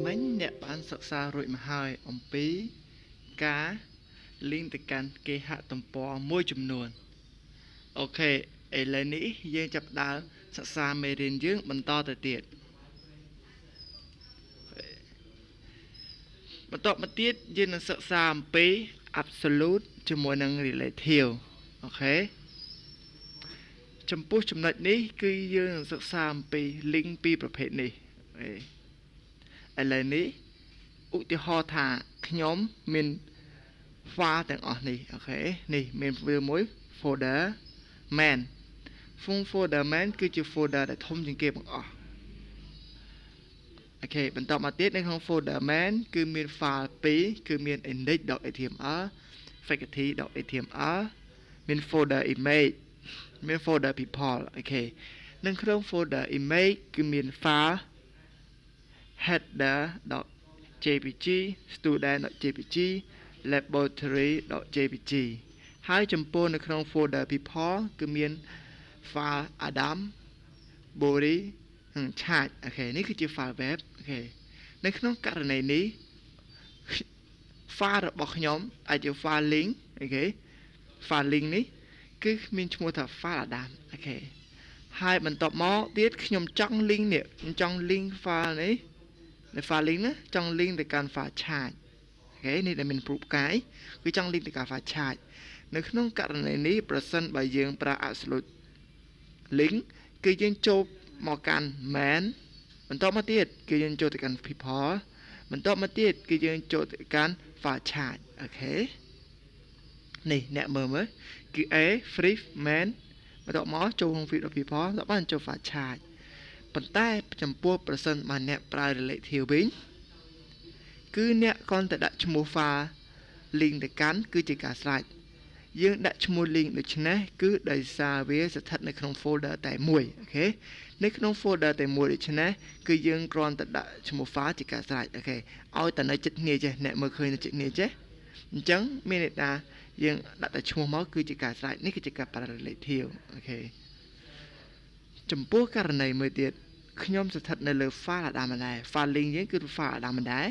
មិញអ្នកបានសិក្សារួចមកហើយអំពីការ link ទៅកាន់គេហទំព័រមួយចំនួនអូខេឥឡូវនេះយើងចាប់ផ្ដើមសិក្សាមេរៀនយើងបន្តទៅទៀតបន្តមកទៀតយើងនឹងសិក្សាអំពី absolute ជាមួយនឹង relative អូខេចំពោះចំណុចនេះគឺយើងនឹងសិក្សាអំពី link ពីរប្រភេទនេះឥឡូវនេះឧទាហរណ៍ថាខ្ញុំមាន file ទាំងអស់នេះអូខេនេះមានវាមួយ folder main folder main គឺជា folder ដែលធំជាងគេបង្អស់អូខេបន្តមកទៀតនៅក្នុង folder main គឺមាន file 2គឺមាន index.html faculty.html មាន folder image មាន folder people អូខេនៅក្នុង folder image គឺមាន file header.jpg student.jpg laboratory.jpg ហើយចំពោះនៅក្នុង folder people គឺមាន file Adam Body និង Chart អូខេនេះគឺជា file web អូខេនៅក្នុងករណីនេះ file របស់ខ្ញុំអាចជា file link អូខេ file link នេះគឺមានឈ្មោះថា file Adam អូខេហើយបន្ទាប់មកទៀតខ្ញុំចង់ link នេះចង់ link file នេះនៅ file link ណាចង់ link ទៅកាន់ file Chart អូខេនេះដែលមានរូបកាយគឺចង់ link ទៅកាន់ file Chart នៅក្នុងករណីនេះប្រសិនបើយើងប្រើ absolute link គឺយើងចូលមកកាន់ main បន្តមកទៀតគឺយើងចូលទៅកាន់ people បន្តមកទៀតគឺយើងចូលទៅកាន់ file Chart អូខេនេះអ្នកមើលមើលគឺ A free main បន្តមកចូលក្នុង feed of people ដល់បានចូល file Chart ប៉ុន្តែចំពោះប្រសិនបើអ្នកប្រើ relative វិញគឺអ្នកគ្រាន់តែដាក់ឈ្មោះ file link ទៅកាន់គឺជាការស្រេចយើងដាក់ឈ្មោះ link ដូច្នេះគឺដោយសារវាស្ថិតនៅក្នុង folder តែមួយអូខេនៅក្នុង folder តែមួយដូច្នេះគឺយើងគ្រាន់តែដាក់ឈ្មោះ file ជាការស្រេចអូខេឲ្យតែនៅចិត្តគ្នាចេះអ្នកមើលឃើញនៅចិត្តគ្នាចេះអញ្ចឹងមានន័យថាយើងដាក់តែឈ្មោះមកគឺជាការស្រេចនេះគឺជាការប្រើ relative អូខេចំពោះករណីមួយទៀតខ្ញុំស្ថិតនៅលើ file Adam ដែរ file link យើងគឺ file Adam ដែរ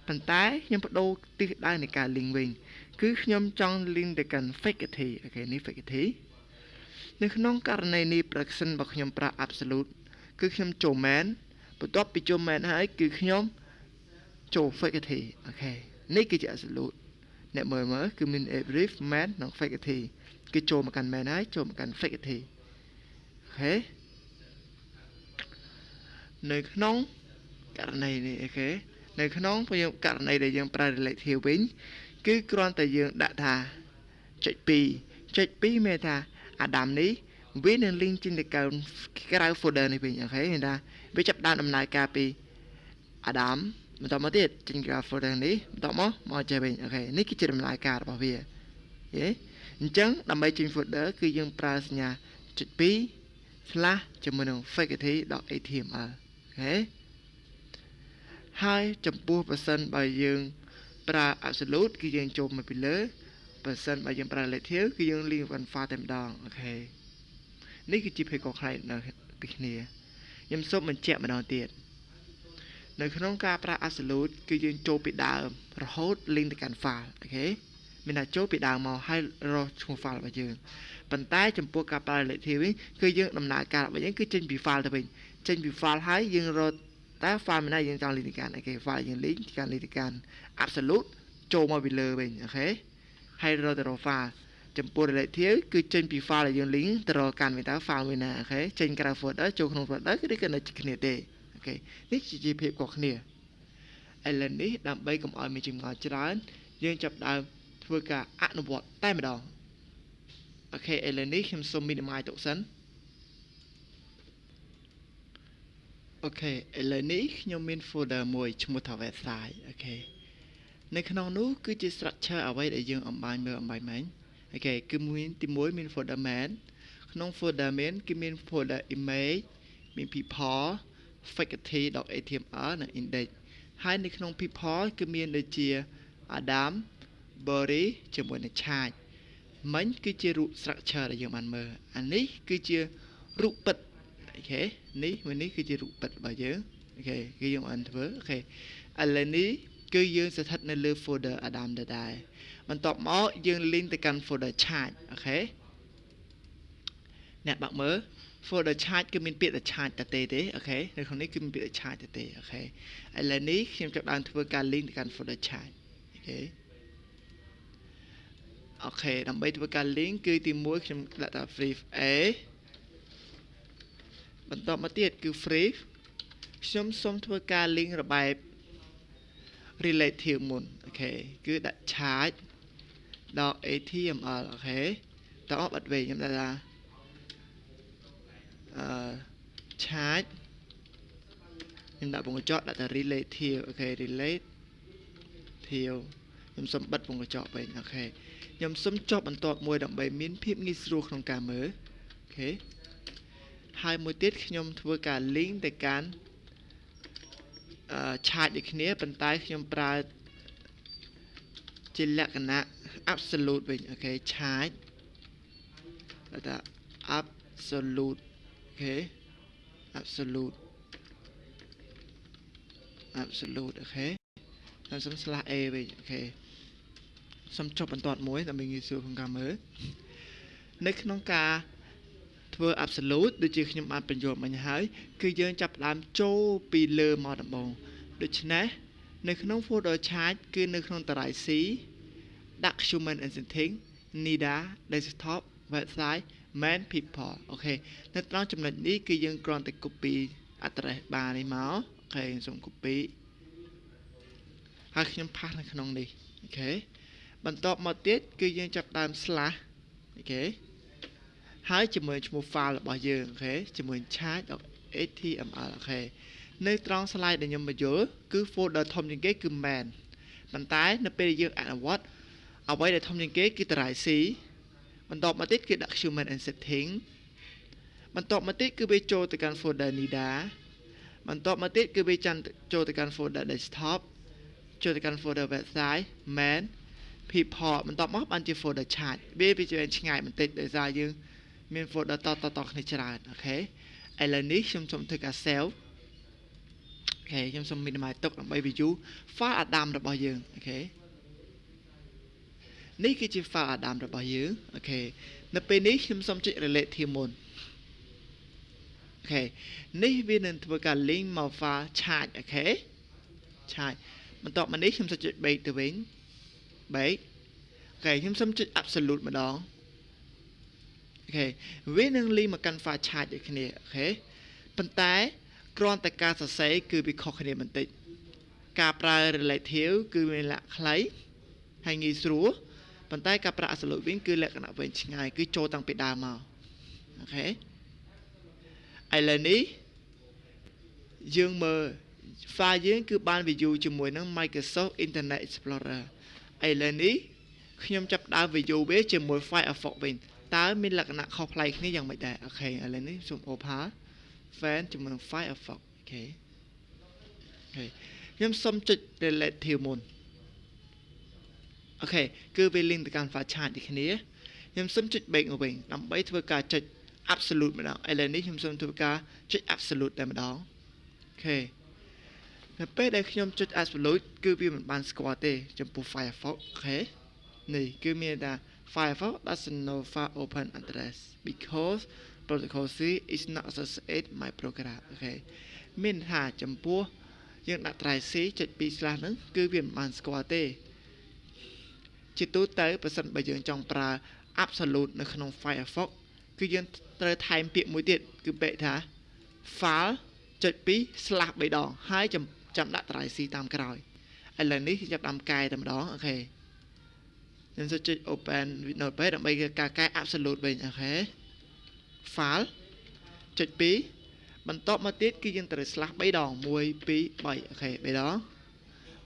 ប៉ុន្តែខ្ញុំបដូរទិសដៅនៃការ link វិញគឺខ្ញុំចង់ link ទៅកាន់ faculty អូខេនេះ faculty នៅក្នុងករណីនេះប្រសិនបើខ្ញុំប្រើ absolute គឺខ្ញុំចូល main បន្ទាប់ពីចូល main ហើយគឺខ្ញុំចូល faculty អូខេនេះគឺជា absolute អ្នកមើលគឺមាន brief main និង faculty គឺចូលមកកាន់ main ហើយចូលមកកាន់ faculty អូខេនៅក្នុងករណីនេះអូខេនៅក្នុងករណីដែលយើងប្រើ relative វិញគឺគ្រាន់តែយើងដាក់ថាចុច2មានថា Adam នេះវានឹង link ចេញទៅក្រៅ folder នេះវិញអូខេមានថាវាចាប់ដើមដំណើរការពី Adam បន្តមកទៀតចេញក្រៅ folder នេះបន្តមកចេះវិញអូខេនេះគឺជាដំណើរការរបស់វាយេអញ្ចឹងដើម្បីចេញ folder គឺយើងប្រើសញ្ញាចុច2/ជាមួយនឹង faculty.html អូខេហើយចំពោះប្រសិនបើយើងប្រើ absolute គឺយើងចូលមកពីលើប្រសិនបើយើងប្រើ relative គឺយើង link បាន file តែម្ដងអូខេនេះគឺជាភាពខុសគ្នានៅពីគ្នាខ្ញុំសូមបញ្ជាក់ម្ដងទៀតនៅក្នុងការប្រើ absolute គឺយើងចូលពីដើមរហូត link ទៅកាន់ file អូខេមានថាចូលពីដើមមកហើយរកឈ្មោះ file របស់យើងប៉ុន្តែចំពោះការប្រើ relative វិញគឺយើងដំណើរការរបស់យើងគឺចេញពី file ទៅវិញចេញពី file ហើយយើងរកតែ file មួយណាយើងចង់ link ទៅកាន់អូខេ file យើង link កាន់ link ទៅកាន់ absolute ចូលមកពីលើវិញអូខេហើយរកទៅរក file ចំពោះ relative គឺចេញពី file ដែលយើង link ទៅរកកាន់វិញតើ file មួយណាអូខេចេញក្រៅ folder ចូលក្នុង folder គឺគេនៅគ្នាទេអូខេនេះជាភាពខុសគ្នាឥឡូវនេះដើម្បីកុំឲ្យមានចម្ងល់ច្រើនយើងចាប់ដើមធ្វើការអនុវត្តតែម្ដងអូខេឥឡូវនេះខ្ញុំសូម minimize ទុកសិនអូខេឥឡូវនេះខ្ញុំមាន folder មួយឈ្មោះថា website អូខេនៅក្នុងនោះគឺជា structure អ្វីដែលយើងអំបញ្ញមើលអំបញ្ញមិញអូខេគឺមានទី1មាន folder main ក្នុង folder main គឺមាន folder image មាន people faculty.html និង index ហើយនៅក្នុង people គឺមានដូចជា Adam Body ជាមួយនឹង Chart មិញគឺជារូប structure ដែលយើងបានមើលអានេះគឺជារូបពិតអូខេនេះមួយនេះគឺជារូបពិតរបស់យើង ok គឺយើងបានធ្វើអូខេឥឡូវនេះគឺយើងស្ថិតនៅលើ folder Adam ដដែលបន្ទាប់មកយើង link ទៅកាន់ folder charge អូខេអ្នកបាក់មើល folder charge គឺមានពាក្យតែ charge តែទេអូខេនៅក្នុងនេះគឺមានពាក្យតែ charge តែអូខេឥឡូវនេះខ្ញុំចាប់ដើមធ្វើការ link ទៅកាន់ folder charge អូខេអូខេដើម្បីធ្វើការ link គឺទី1ខ្ញុំដាក់ថា free a បន្ទាប់មកទៀតគឺ free ខ្ញុំសូមធ្វើការ link របៀប relative មុនអូខេគឺដាក់ charge ដល់ html អូខេតោះបាត់វិញខ្ញុំដាក់ថាcharge ខ្ញុំដាក់ពងកញ្ចក់ដាក់ថា relative អូខេ relative ខ្ញុំសូមបិទពងកញ្ចក់វិញអូខេខ្ញុំសូមចុះបន្ទាប់មួយដើម្បីមានភាពងាយស្រួលក្នុងការមើលអូខេហើយមួយទៀតខ្ញុំធ្វើការ link ទៅកាន់charge ដូចគ្នាប៉ុន្តែខ្ញុំប្រើជាលក្ខណៈ absolute វិញអូខេ charge ដាក់ថា absolute អូខេ absolute អូខេហើយសូម /a វិញអូខេសូមចុះបន្ទាត់មួយដើម្បីងាយស្រួលក្នុងការមើលនៅក្នុងការធ្វើ absolute ដូចជាខ្ញុំបានបញ្យល់មិញហើយគឺយើងចាប់ផ្ដើមចូលពីលើមកដំបូងដូច្នេះនៅក្នុង folder charge គឺនៅក្នុងតារាយ C ដាក់ human and setting nida desktop website main people អូខេនៅត្រង់ចំណុចនេះគឺយើងគ្រាន់តែ copy address bar នេះមកអូខេសូម copy ហើយខ្ញុំ paste នៅក្នុងនេះអូខេបន្ទាប់មកទៀតគឺយើងចាប់ដើម slash អូខេហើយជាមួយឈ្មោះ file របស់យើងអូខេជាមួយ charge.html អូខេនៅត្រង់ slide ដែលខ្ញុំបញ្យល់គឺ folder ធំជាងគេគឺ main ប៉ុន្តែនៅពេលយើងអនុវត្តអ្វីដែលធំជាងគេគឺតារាយ C បន្ទាប់មកទៀតគឺដាក់ human and setting បន្ទាប់មកទៀតគឺវាចូលទៅកាន់ folder nida បន្ទាប់មកទៀតគឺវាចូលទៅកាន់ folder desktop ចូលទៅកាន់ folder website main people បន្ទាប់មកបានជា folder charge វាជាឆ្ងាយបន្តិចដោយសារយើងមាន folder តគ្នាច្រើនអូខេឥឡូវនេះខ្ញុំសូមធ្វើការ save អូខេខ្ញុំសូម minimize ទុកដើម្បី view file Adam របស់យើងអូខេនេះគឺជា file Adam របស់យើងអូខេនៅពេលនេះខ្ញុំសូមចុច relative មុនអូខេនេះវានឹងធ្វើការ link មក file charge អូខេ charge បន្ទាប់មកនេះខ្ញុំសូមចុច break ទៅវិញ break អូខេខ្ញុំសូមចុច absolute ម្ដងអូខេវានឹង link មកកាន់ file charge ដូចគ្នាអូខេប៉ុន្តែគ្រាន់តែការសរសេរគឺវាខុសគ្នាបន្តិចការប្រើ relative គឺមានលក្ខណៈខ្លីហើយងាយស្រួលប៉ុន្តែការប្រើ absolute វិញគឺលក្ខណៈវែងឆ្ងាយគឺចូលតាំងពីដើមមកអូខេឥឡូវនេះយើងមើល file យើងគឺបាន view ជាមួយនឹង Microsoft Internet Explorer ឥឡូវនេះខ្ញុំចាប់ដើម view វាជាមួយ Firefox វិញតើមានលក្ខណៈខុសប្លែកគ្នាយ៉ាងម៉េចដែរអូខេឥឡូវនេះសូម open fan ជាមួយនឹង Firefox អូខេខ្ញុំសូមចុច relative មុនអូខេគឺវា link ទៅកាន់ file charge ដូចគ្នាខ្ញុំសូមចុច back មកវិញដើម្បីធ្វើការចុច absolute ម្ដងឥឡូវនេះខ្ញុំសូមធ្វើការចុច absolute តែម្ដងអូខេនៅពេលដែលខ្ញុំចុច absolute គឺវាមិនបានស្គាល់ទេចំពោះ Firefox អូខេនេះគឺមានថា Firefox doesn't know file open address because protocol C is not associated my program អូខេមានថាចំពោះយើងដាក់ត្រៃ C ចុច2/ ហ្នឹងគឺវាមិនបានស្គាល់ទេជាទូទៅប្រសិនបើយើងចង់ប្រើ absolute នៅក្នុង Firefox គឺយើងត្រូវថែមពាក្យមួយទៀតគឺពាក្យថា file ចុច2/ 3ដងហើយចាំដាក់ត្រៃ C តាមក្រោយឥឡូវនេះខ្ញុំចាប់ដើមកែតែម្ដងអូខេខ្ញុំចុច open notepad ដើម្បីការកែ absolute វិញអូខេ file ចុច2បន្ទាប់មកទៀតគឺយើងត្រូវ /3 ដង1 2 3អូខេ3ដង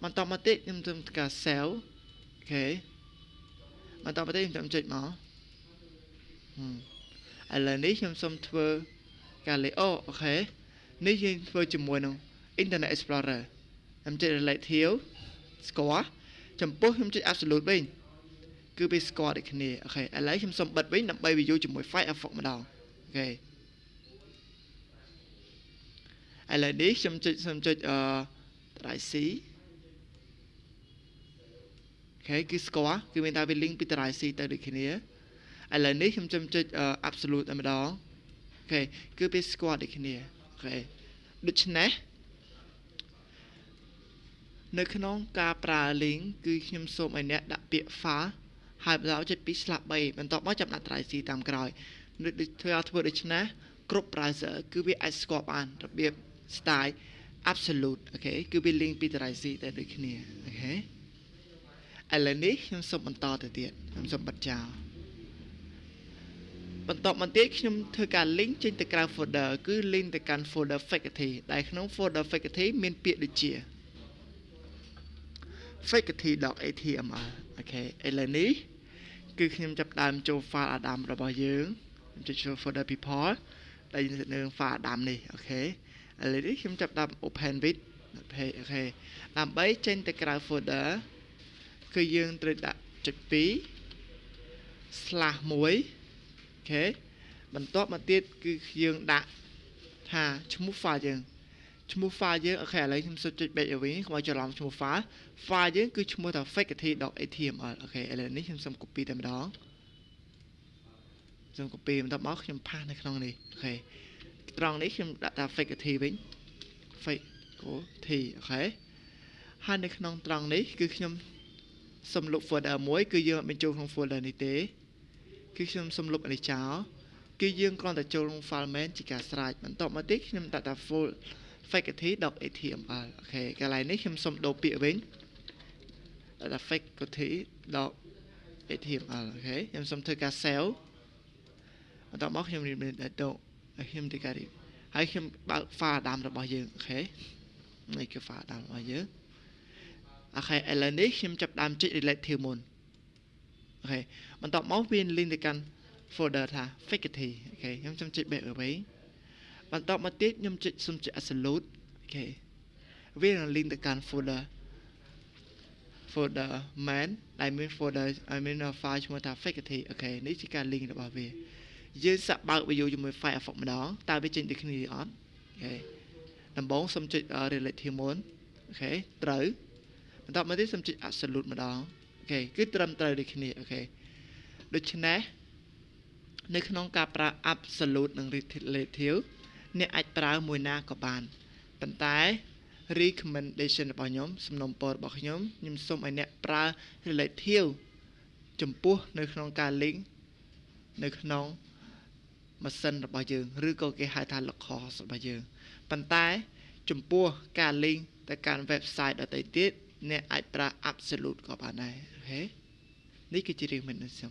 បន្ទាប់មកទៀតខ្ញុំធ្វើការ save អូខេបន្ទាប់មកទៀតខ្ញុំចុចមកឥឡូវនេះខ្ញុំសូមធ្វើការ layout អូខេនេះយើងធ្វើជាមួយនឹង Internet Explorer ខ្ញុំចុច relative ស្គាល់ចំពោះខ្ញុំចុច absolute វិញគឺវាស្គាល់ដូចគ្នាអូខេឥឡូវខ្ញុំសូមបិទវិញដើម្បី view ជាមួយ Firefox ម្ដងអូខេឥ ឥឡូវនេះខ្ញុំចុចត្រៃ C អូខេគឺស្គាល់គឺមានថាវា link ពីត្រៃ C ទៅដូចគ្នាឥឡូវនេះខ្ញុំចុច absolute តែម្ដងអូខេគឺវាស្គាល់ដូចគ្នាអូខេដូច្នេះនៅក្នុងការប្រើ link គឺខ្ញុំសូមឲ្យអ្នកដាក់ពាក្យ file ហើយបន្តចុចពី /3 បន្ទាប់មកចាប់ដាក់ drive C តាមក្រោយធ្វើដូច្នេះគ្រប់ browser គឺវាអាចស្គាល់បានរបៀប style absolute អូខេគឺវា link ពី drive C ទៅដូចគ្នាអូខេឥឡូវនេះខ្ញុំសូមបន្តទៅទៀតខ្ញុំសូមបិទចោលបន្តមកទៀតខ្ញុំធ្វើការ link ចេញទៅក្រៅ folder គឺ link ទៅកាន់ folder faculty ដែលក្នុង folder faculty មានពាក្យដូចជា faculty.html អូខេឥឡូវនេះគឺខ្ញុំចាប់ដើមចូល file Adam របស់យើងខ្ញុំចុចចូល folder people ដែលនៅ file Adam នេះអូខេឥឡូវនេះខ្ញុំចាប់ដើម open with អូខេដើម្បីចេញទៅក្រៅ folder គឺយើងត្រូវដាក់ចុច2 /1 អូខេបន្ទាប់មកទៀតគឺយើងដាក់ថាឈ្មោះ file យើងអូខេឥឡូវខ្ញុំសូមចុច back ទៅវិញកុំឲ្យច្រឡំឈ្មោះ file យើងគឺឈ្មោះថា faculty.html អូខេឥឡូវនេះខ្ញុំសូម copy តែម្ដងសូម copy បន្ទាប់មកខ្ញុំផាសនៅក្នុងនេះអូខេត្រង់នេះខ្ញុំដាក់ថា faculty វិញ faculty អូខេហើយនៅក្នុងត្រង់នេះគឺខ្ញុំសូមលុប folder មួយគឺយើងអត់បញ្ចូលក្នុង folder នេះទេគឺខ្ញុំសូមលុបអានេះចោលគឺយើងគ្រាន់តែចូលក្នុង file main ជាការស្រេចបន្ទាប់មកទៀតខ្ញុំដាក់ថា faculty.html អូខេកន្លែងនេះខ្ញុំសូមដូរពាក្យវិញដាក់ថា faculty.html អូខេខ្ញុំសូមធ្វើការ save បន្ទាប់មកខ្ញុំខ្ញុំធ្វើការហើយខ្ញុំបើក file Adam របស់យើងអូខេនេះគឺ file Adam របស់យើងអូខេឥឡូវនេះខ្ញុំចាប់ដើមចុច relative មុនអូខេបន្ទាប់មកវា link ទៅកាន់ folder ថា faculty អូខេខ្ញុំចុច back វិញបន្ទាប់មកទៀតខ្ញុំសូមចុច absolute អូខេវានឹង link ទៅកាន់ folder main ដែលមាន folder មាន file ឈ្មោះថា faculty អូខេនេះជាការ link របស់វាយើងសាក់បើកវាយកជាមួយ Firefox ម្ដងតើវាចេញដូចគ្នាអត់អូខេដំបូងសូមចុច relative មុនអូខេត្រូវបន្ទាប់មកទៀតសូមចុច absolute ម្ដងអូខេគឺត្រឹមត្រូវដូចគ្នាអូខេដូច្នេះនៅក្នុងការប្រើ absolute និង relative អ្នកអាចប្រើមួយណាក៏បានប៉ុន្តែ recommendation របស់ខ្ញុំសំណូមពររបស់ខ្ញុំសូមឲ្យអ្នកប្រើ relative ចំពោះនៅក្នុងការ link នៅក្នុងម៉ាស៊ីនរបស់យើងឬក៏គេហៅថា local របស់យើងប៉ុន្តែចំពោះការ link ទៅកាន់ website ដទៃទៀតអ្នកអាចប្រើ absolute ក៏បានដែរអូខេនេះគឺជា recommendation